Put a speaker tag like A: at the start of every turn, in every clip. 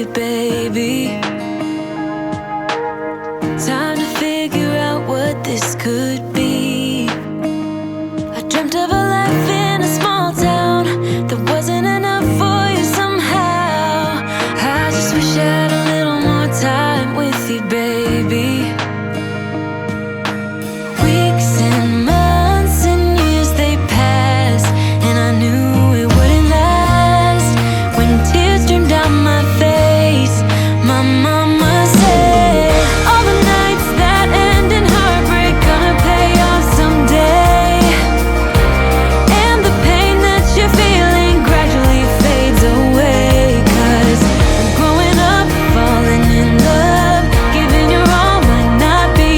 A: it, baby. Time to figure out what this could be. I dreamt of a life in a small town that wasn't enough for you somehow. I just wish I had a little more time with you, baby. Weeks and months and years, they passed, and I knew it wouldn't last. When tears streamed down my face, my mama said, all the nights that end in heartbreak gonna pay off someday. And the pain that you're feeling gradually fades away. 'Cause growing up, falling in love, giving your all might not be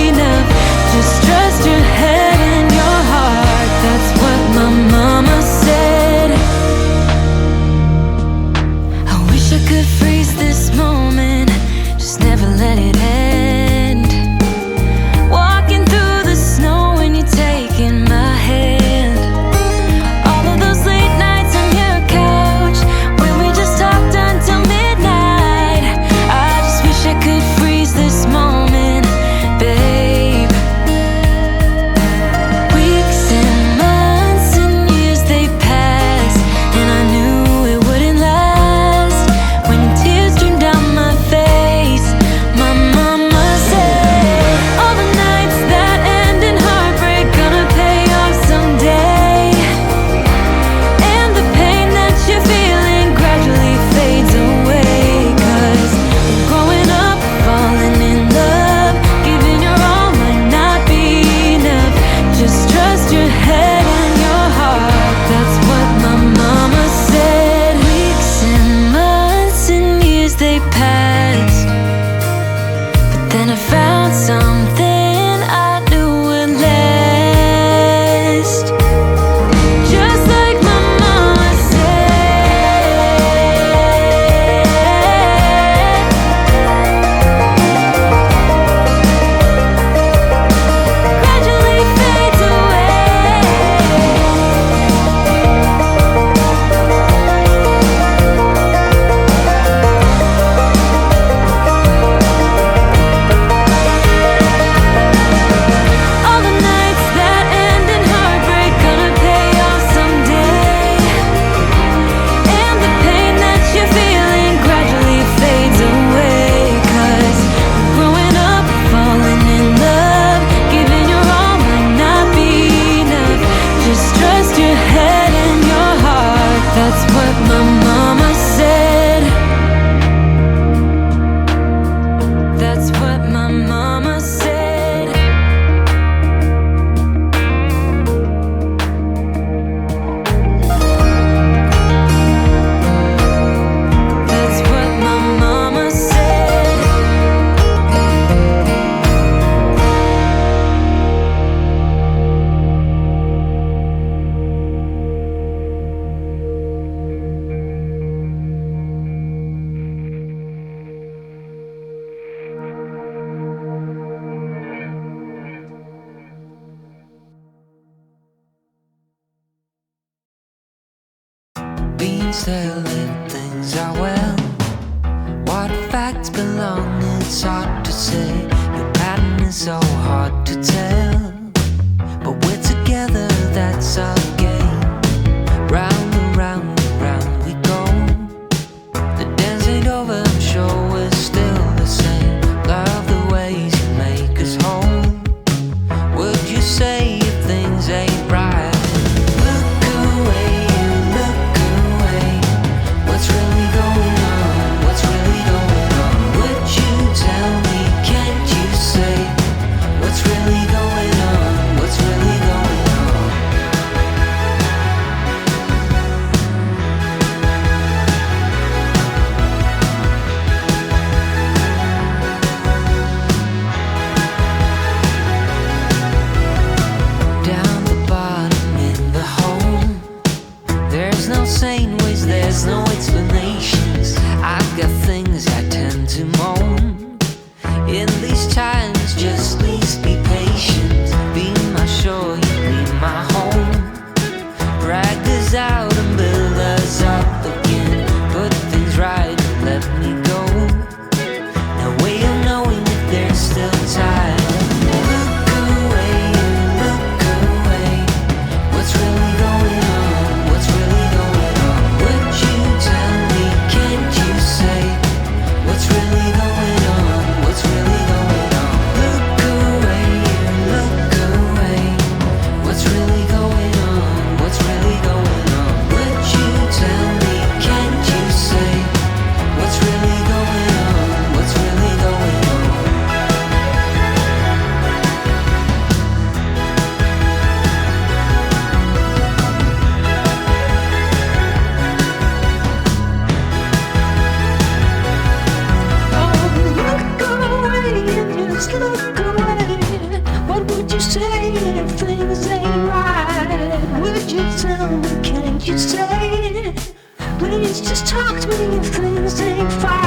A: enough. Just trust your head and your heart, that's what my mama said. I wish I could freeze this moment, just never let it end. Walking through the snow when you're taking my hand. All of those late nights on your couch when we just talked until midnight. I just wish I could freeze this moment, babe. Weeks and months and years, they passed, and I knew it wouldn't last. When tears streamed down my face, my mama said, all the nights that end in heartbreak gonna pay off someday. And the pain that you're feeling gradually fades away. 'Cause growing up, falling in love, giving your all might not be enough. Just trust your head and your heart, that's what my mama said. Weeks and months and years, they passed, but then I found something I knew would last. Just like my mama said, gradually fades away. All the nights that end in heartbreak gonna pay off someday. And the pain that you're feeling gradually fades away. 'Cause growing up, falling in love, giving your all might not be enough. Just trust your head and your heart, that's what my mama said. That's what my mama said. That's what my mama said.
B: Been telling things are well. What facts belong, it's hard to say. Your pattern is so hard to tell. But we're together, that's our game. Round and round and round we go. The dance ain't over, I'm sure we're still the same. Love the ways you make us whole. Would you say if things ain't right? Look away, you look away. What's really going on? What's really going on? Would you tell me, can't you say what's really going on? What's really going on? Down the bottom in the hole, there's no sane ways, there's no explanations. I've got things I tend to moan. In these times, just please be patient. Be my shore, you be my home. Drag us out and build us up again. Put things right, let me go.
C: Can't you say? Please just talk to me if things ain't fine.